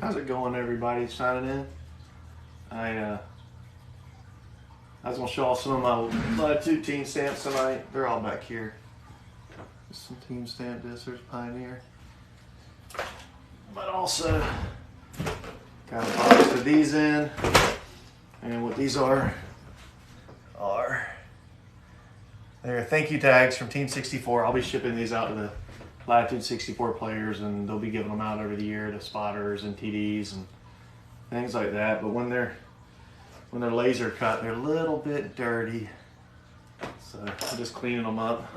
How's it going, everybody signing in? I was gonna show off some of my Latitude team stamps tonight. They're all back here. Just some team stamp discs. There's Pioneer. But also got a box of these in. And what these are they're thank you tags from Team 64. I'll be shipping these out to the Latitude 64 players, and they'll be giving them out over the year to spotters and TDs and things like that. But when they're laser cut, they're a little bit dirty, so I'm just cleaning them up,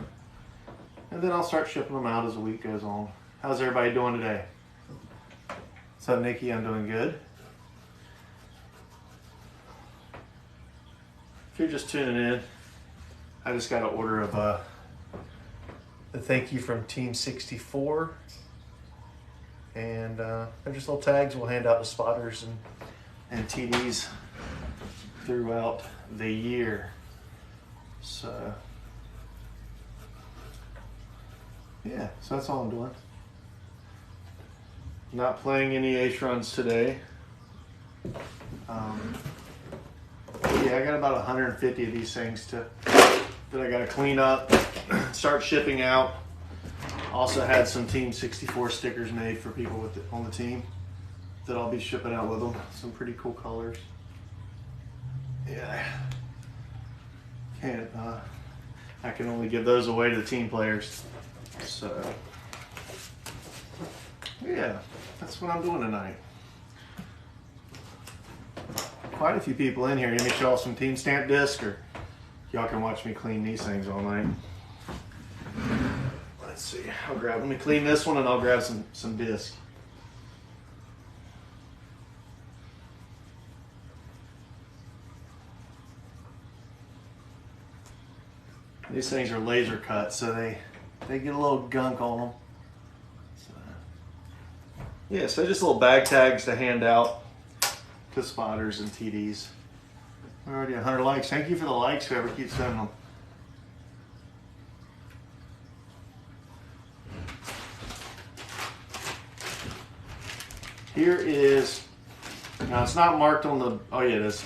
and then I'll start shipping them out as the week goes on. How's everybody doing today? What's up, Nikki? I'm doing good. If you're just tuning in, I just got an order of the thank you from Team 64, and they're just little tags we'll hand out to spotters and TDs throughout the year. So yeah, so that's all I'm doing. Not playing any ace runs today. Yeah, I got about 150 of these things that I got to clean up, start shipping out. Also had some Team 64 stickers made for people on the team that I'll be shipping out with them. Some pretty cool colors. Yeah, I can only give those away to the team players. So yeah, that's what I'm doing tonight. Quite a few people in here. Let me show off some team stamp disc, or y'all can watch me clean these things all night. Let's see. Let me clean this one, and I'll grab some disc. These things are laser cut, so they get a little gunk on them. So, yeah, so just little bag tags to hand out to spotters and TDs. Already 100 likes. Thank you for the likes, whoever keeps sending them. Here is, now it's not marked on the, oh yeah, it is.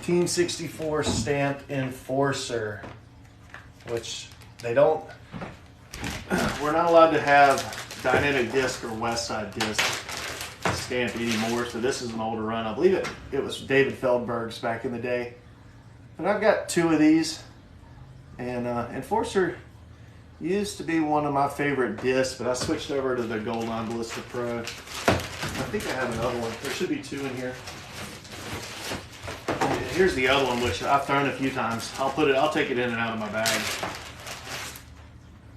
Team 64 Stamped Enforcer, which they don't, we're not allowed to have dynamic disc or west side disc stamped anymore, so this is an older run. I believe it was David Feldberg's back in the day. But I've got two of these, and Enforcer used to be one of my favorite discs, but I switched over to the Gold Line Ballista Pro. I think I have another one. There should be two in here. Here's the other one, which I've thrown a few times. I'll take it in and out of my bag,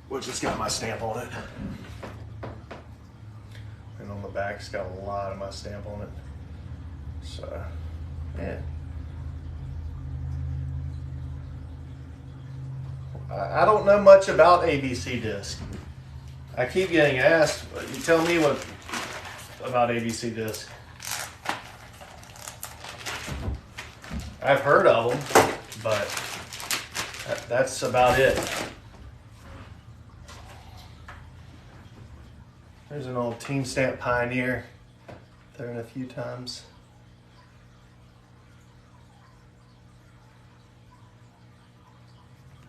which has got my stamp on it. And on the back, it's got a lot of my stamp on it. So, yeah. I don't know much about ABC disc. I keep getting asked, you tell me what about ABC disc. I've heard of them, but that's about it. There's an old Team Stamp Pioneer. Thrown a few times.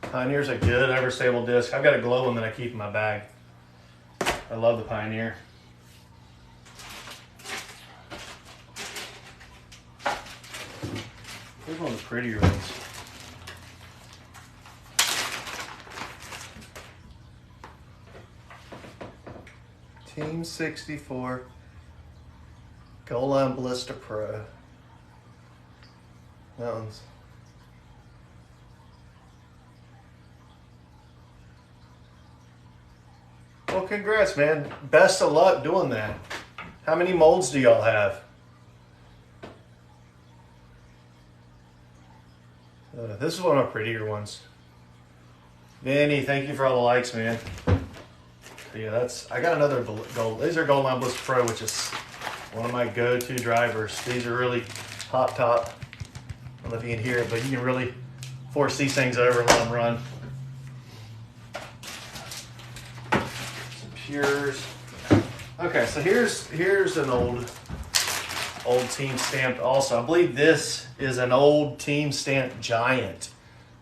Pioneer's a good overstable disc. I've got a glow one that I keep in my bag. I love the Pioneer. Here's one of the prettier ones. Team 64 Gold Line Ballista Pro. That one's well, congrats, man. Best of luck doing that. How many molds do y'all have? This is one of my prettier ones. Danny, thank you for all the likes, man. Yeah, I got another gold. These are Gold Line Ballista Pro, which is one of my go-to drivers. These are really hot top. I don't know if you can hear it, but you can really force these things over and let them run. Some Pures. Okay, so here's an old team stamped also. I believe this is an old team stamped Giant,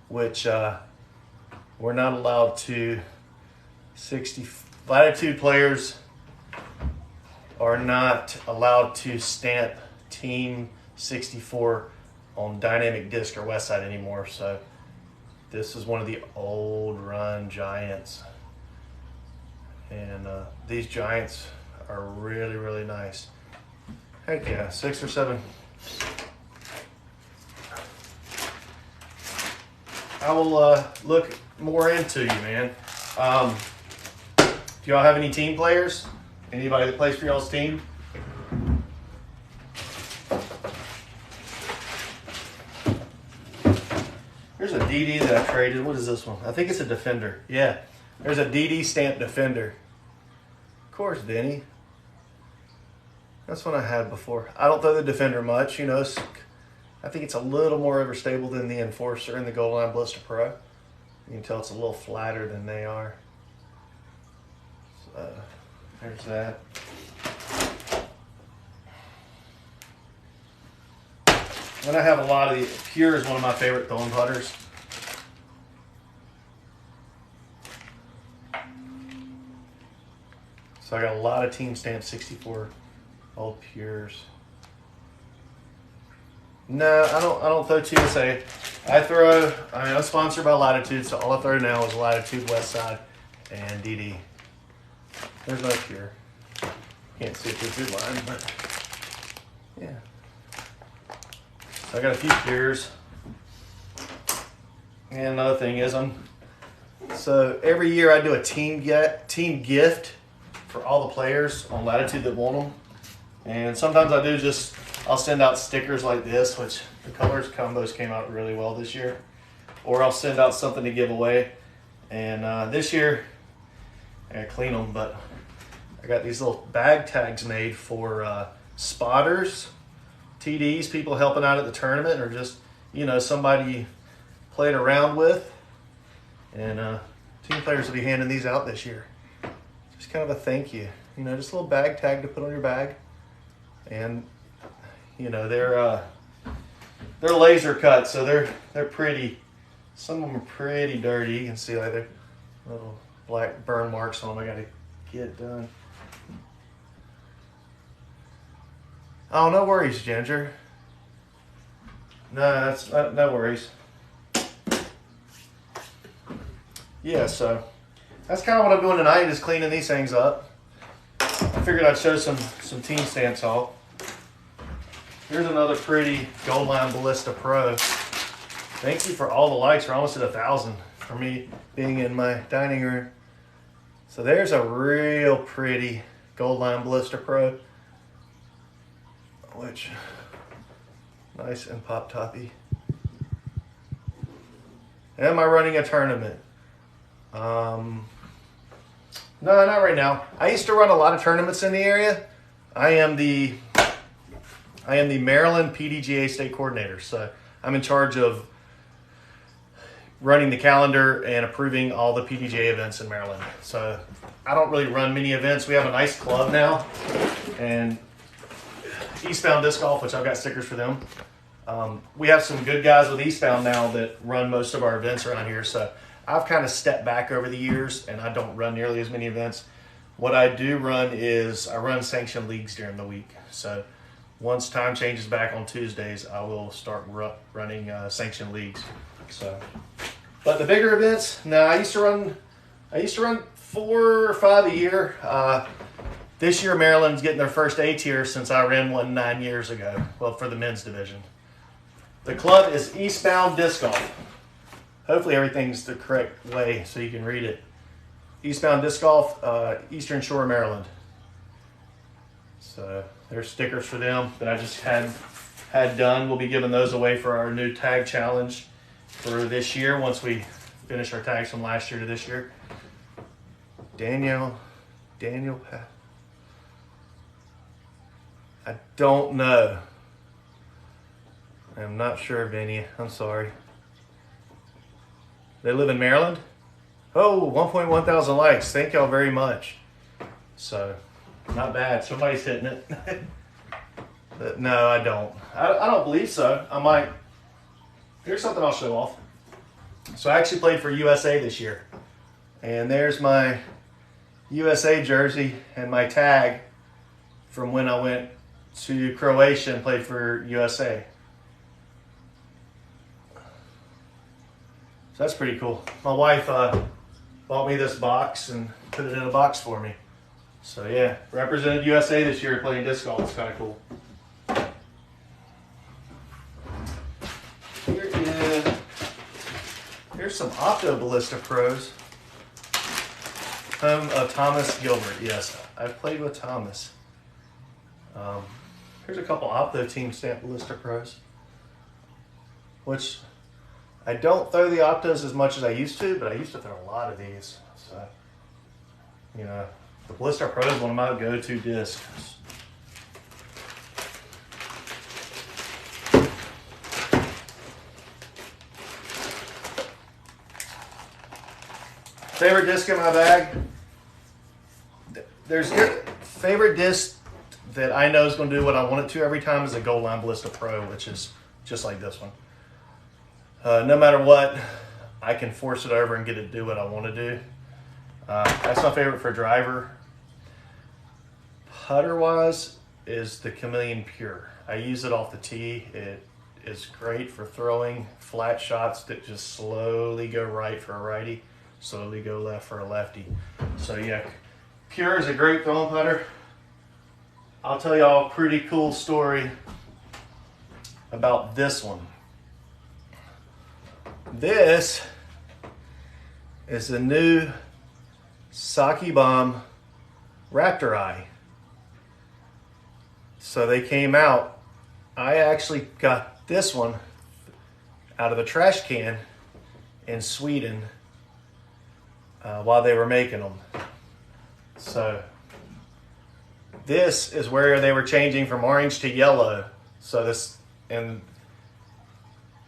which we're not allowed to. Latitude players are not allowed to stamp Team 64 on dynamic disc or West Side anymore. So this is one of the old run Giants, and these Giants are really, really nice. Heck yeah, 6 or 7. I will look more into you, man. Do y'all have any team players? Anybody that plays for y'all's team? There's a DD that I traded. What is this one? I think it's a Defender. Yeah, there's a DD stamped Defender. Of course, Denny. That's what I had before. I don't throw the Defender much, you know. I think it's a little more overstable than the Enforcer and the Gold Line Blister Pro. You can tell it's a little flatter than they are. So, there's that. And I have a lot of the Pure is one of my favorite throwing putters. So I got a lot of Team Stamp 64 old Pures. No, I don't throw TSA. I'm sponsored by Latitude, so all I throw now is Latitude, West Side, and DD. There's no Pure. Can't see it through the line, but yeah. So I got a few Pures. And another thing is so every year I do a team gift for all the players on Latitude that want them. And sometimes I'll send out stickers like this, which the colors combos came out really well this year. Or I'll send out something to give away. And this year, I gotta clean them, but I got these little bag tags made for spotters, TDs, people helping out at the tournament, or just, you know, somebody you played around with. And team players will be handing these out this year. Just kind of a thank you. You know, just a little bag tag to put on your bag. And you know, they're laser cut, so they're pretty. Some of them are pretty dirty. You can see like they're little black burn marks on them. I gotta get done. Oh, no worries, Ginger. No, that's no worries. Yeah, so that's kind of what I'm doing tonight, is cleaning these things up. I figured I'd show some team stamps off. Here's another pretty Gold Line Ballista Pro. Thank you for all the likes. We're almost at 1,000 for me being in my dining room. So there's a real pretty Gold Line Ballista Pro, which nice and pop toppy. Am I running a tournament? No, not right now. I used to run a lot of tournaments in the area. I am the Maryland PDGA state coordinator, so I'm in charge of running the calendar and approving all the PDGA events in Maryland. So I don't really run many events. We have a nice club now, and Eastbound Disc Golf, which I've got stickers for them. We have some good guys with Eastbound now that run most of our events around here, so I've kind of stepped back over the years, and I don't run nearly as many events. What I do run is I run sanctioned leagues during the week. So once time changes back on Tuesdays, I will start running sanctioned leagues. So, but the bigger events, no, I used to run 4 or 5 a year. This year, Maryland's getting their first A tier since I ran one 9 years ago. Well, for the men's division. The club is Eastbound Disc Golf. Hopefully everything's the correct way so you can read it. Eastbound Disc Golf, Eastern Shore, Maryland. So there's stickers for them that I just had done. We'll be giving those away for our new tag challenge for this year once we finish our tags from last year to this year. Daniel, I don't know. I'm not sure, Vinny. I'm sorry. They live in Maryland? Oh, 1.1 thousand likes. Thank y'all very much. So, Not bad. Somebody's hitting it. But no, I don't. I don't believe so. I might. Here's something I'll show off. So I actually played for USA this year. And there's my USA jersey and my tag from when I went to Croatia and played for USA. So that's pretty cool. My wife bought me this box and put it in a box for me. So yeah, represented USA this year playing disc golf. It's kind of cool. Here's some Opto Ballista Pros. Home of Thomas Gilbert. Yes, I've played with Thomas. Here's a couple Opto Team Stamp Ballista Pros, which I don't throw the Optos as much as I used to, but I used to throw a lot of these. So, you know, the Ballista Pro is one of my go-to discs. Favorite disc in my bag? There's favorite disc that I know is going to do what I want it to every time is a Gold Line Ballista Pro, which is just like this one. No matter what, I can force it over and get it to do what I want to do. That's my favorite for driver. Putter-wise is the Chameleon Pure. I use it off the tee. It is great for throwing flat shots that just slowly go right for a righty, slowly go left for a lefty. So yeah, Pure is a great throwing putter. I'll tell y'all a pretty cool story about this one. This is the new Saki Bomb Raptor Eye. So they came out. I actually got this one out of a trash can in Sweden while they were making them. So this is where they were changing from orange to yellow. So this, and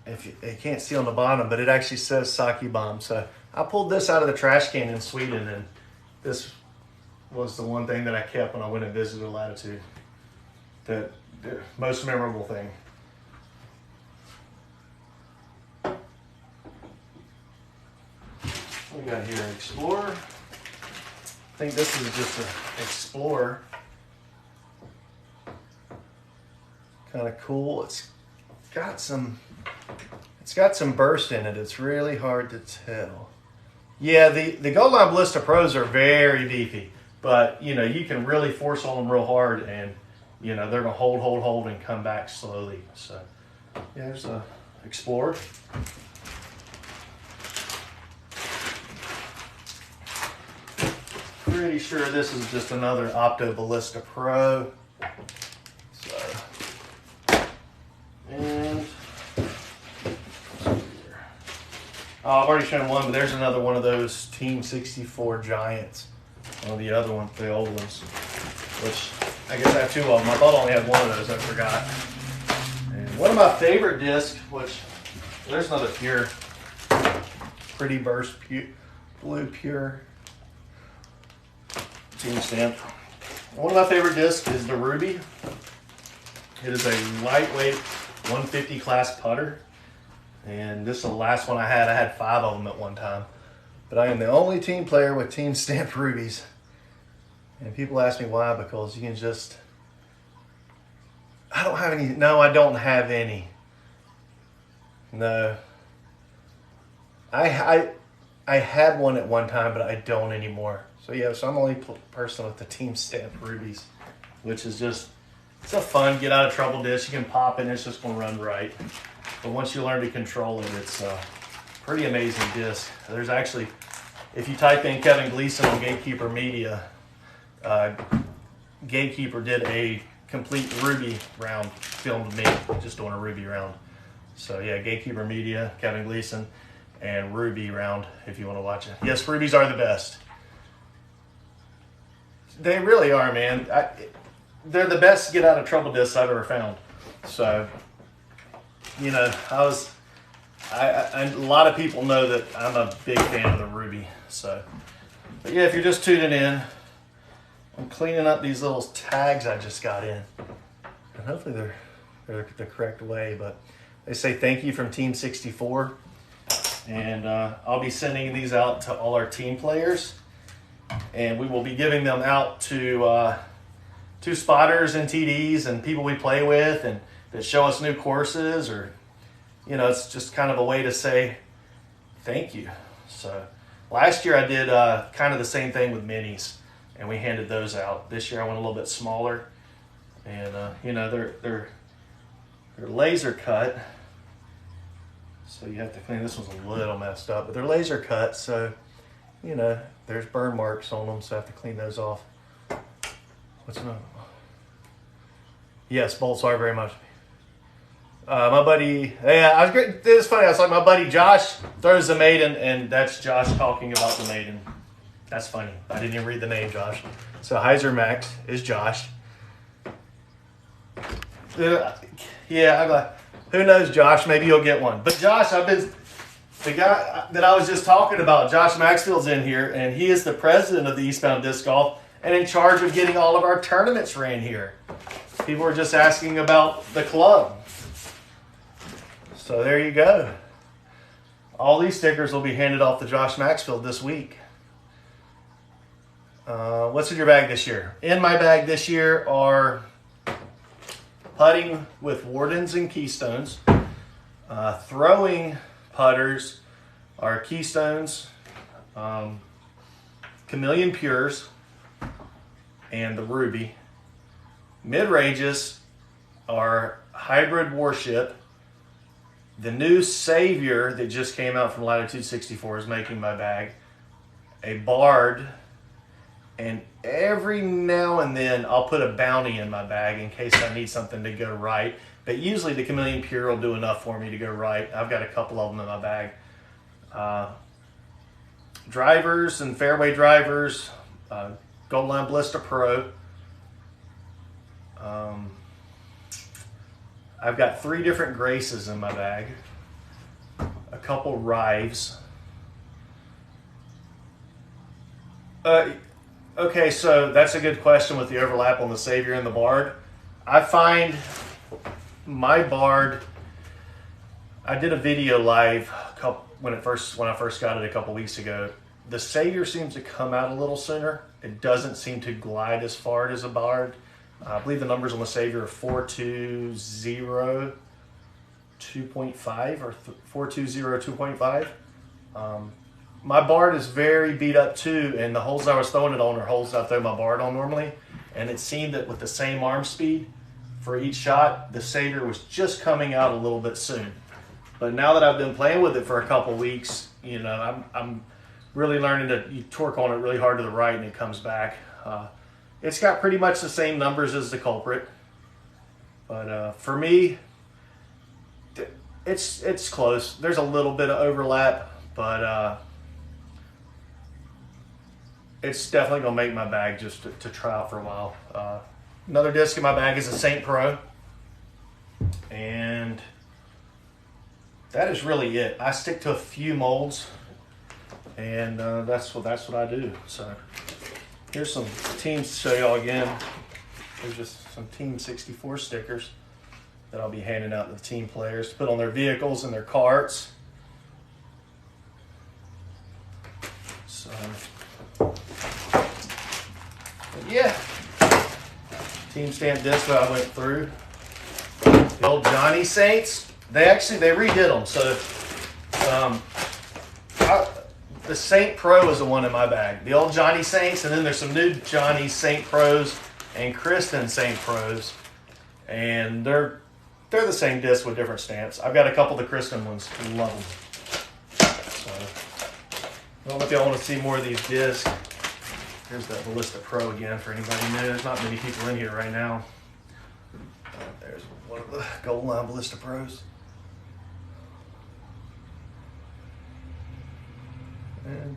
if you can't see on the bottom, but it actually says Saki Bomb. So I pulled this out of the trash can in Sweden, and this was the one thing that I kept when I went and visited Latitude. The most memorable thing. What we got here? Explorer. I think this is just an Explorer. Kind of cool. It's got some burst in it. It's really hard to tell. Yeah, the Gold Line Ballista Pros are very beefy, but you know, you can really force on them real hard, and you know, they're gonna hold and come back slowly. So yeah, there's a Explorer. Pretty sure this is just another Opto Ballista Pro. So, and I've already shown one, but there's another one of those Team 64 Giants. One of the other ones, the old ones, which I guess I have two of them. I thought I only had one of those, I forgot. And one of my favorite discs, which, there's another Pure, Pretty Burst Blue Pure Team Stamp. One of my favorite discs is the Ruby. It is a lightweight 150 class putter. And this is the last one I had. I had 5 of them at one time. But I am the only team player with Team Stamp Rubies. And people ask me why, because you can just... I don't have any... No, I don't have any. No. I had one at one time, but I don't anymore. So yeah, so I'm the only person with the Team Stamp Rubies, which is just... It's a fun, get out of trouble disc. You can pop it and it's just going to run right. But once you learn to control it, it's a pretty amazing disc. There's actually, if you type in Kevin Gleason on Gatekeeper Media, Gatekeeper did a complete Ruby round, filmed me just doing a Ruby round. So yeah, Gatekeeper Media, Kevin Gleason, and Ruby round if you want to watch it. Yes, Rubies are the best. They really are, man. They're the best get out of trouble discs I've ever found. So, you know, a lot of people know that I'm a big fan of the Ruby. So, but yeah, if you're just tuning in, I'm cleaning up these little tags I just got in. And hopefully they're the correct way, but they say thank you from Team 64. And I'll be sending these out to all our team players. And we will be giving them out to spotters and TDs and people we play with and that show us new courses, or, you know, it's just kind of a way to say thank you. So last year I did kind of the same thing with minis, and we handed those out. This year I went a little bit smaller, and you know, they're laser cut, so you have to clean. This one's a little messed up, but they're laser cut, so you know there's burn marks on them, so I have to clean those off. What's another one? Yes, Bolt, sorry very much. My buddy, yeah, I was great. It's funny. I was like, my buddy Josh throws the maiden, and that's Josh talking about the maiden. That's funny. I didn't even read the name, Josh. So Heiser Max is Josh. Yeah, I'm like, who knows, Josh? Maybe you'll get one. But Josh, the guy that I was just talking about, Josh Maxfield's in here, and he is the president of the Eastbound Disc Golf and in charge of getting all of our tournaments ran here. People were just asking about the club. So there you go. All these stickers will be handed off to Josh Maxfield this week. What's in your bag this year? In my bag this year are putting with Wardens and Keystones. Throwing putters are Keystones, Chameleon Pures, and the Ruby. Mid-ranges are Hybrid Warship. The new Savior that just came out from Latitude 64 is making my bag. A Bard. And every now and then I'll put a Bounty in my bag in case I need something to go right. But usually the Chameleon Pure will do enough for me to go right. I've got a couple of them in my bag. Drivers and fairway drivers. Gold Line Ballista Pro. I've got 3 different Graces in my bag. A couple Rives. Okay, so that's a good question with the overlap on the Savior and the Bard. I find my Bard, I did a video live when I first got it a couple weeks ago. The Savior seems to come out a little sooner. It doesn't seem to glide as far as a Bard. I believe the numbers on the Savior are 420 2.5 or 420 2.5. My Bard is very beat up too, and the holes I was throwing it on are holes I throw my Bard on normally. And it seemed that with the same arm speed for each shot, the Savior was just coming out a little bit soon. But now that I've been playing with it for a couple weeks, you know, I'm really learning to you torque on it really hard to the right and it comes back. It's got pretty much the same numbers as the Culprit, but for me, it's close. There's a little bit of overlap, but it's definitely gonna make my bag just to try out for a while. Another disc in my bag is a Saint Pro, and that is really it. I stick to a few molds, and that's what I do. So here's some teams to show y'all again. There's just some Team 64 stickers that I'll be handing out to the team players to put on their vehicles and their carts. So, yeah. Team stamp disc that I went through. The old Johnny Saints. They redid them. So, the Saint Pro is the one in my bag. The old Johnny Saints, and then there's some new Johnny Saint Pros and Kristen Saint Pros, and they're the same disc with different stamps. I've got a couple of the Kristen ones. Love them. So, I don't know if y'all want to see more of these discs. Here's the Ballista Pro again for anybody new. There's not many people in here right now. There's one of the Gold Line Ballista Pros. And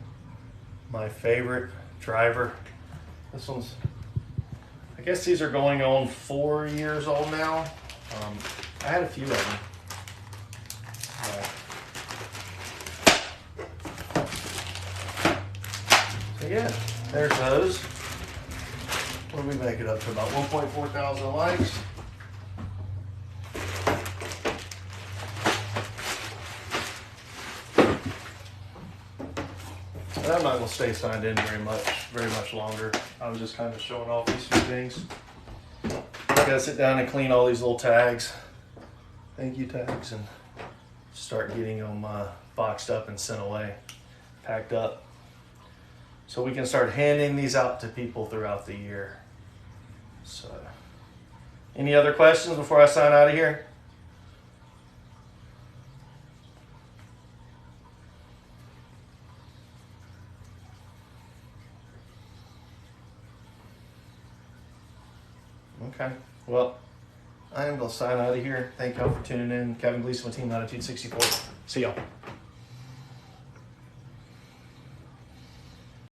my favorite driver. This one's, I guess these are going on 4 years old now. I had a few of them. So yeah, there's those. What do we make it up to? About 1.4 thousand likes. And I'm not going to stay signed in very much longer. I was just kind of showing off these few things. I gotta sit down and clean all these little tags, thank you tags, and start getting them boxed up and sent away, packed up, so we can start handing these out to people throughout the year. So, any other questions before I sign out of here? Okay, well, I am going to sign out of here. Thank y'all for tuning in. Kevin Gleason with Team Latitude 64. See y'all.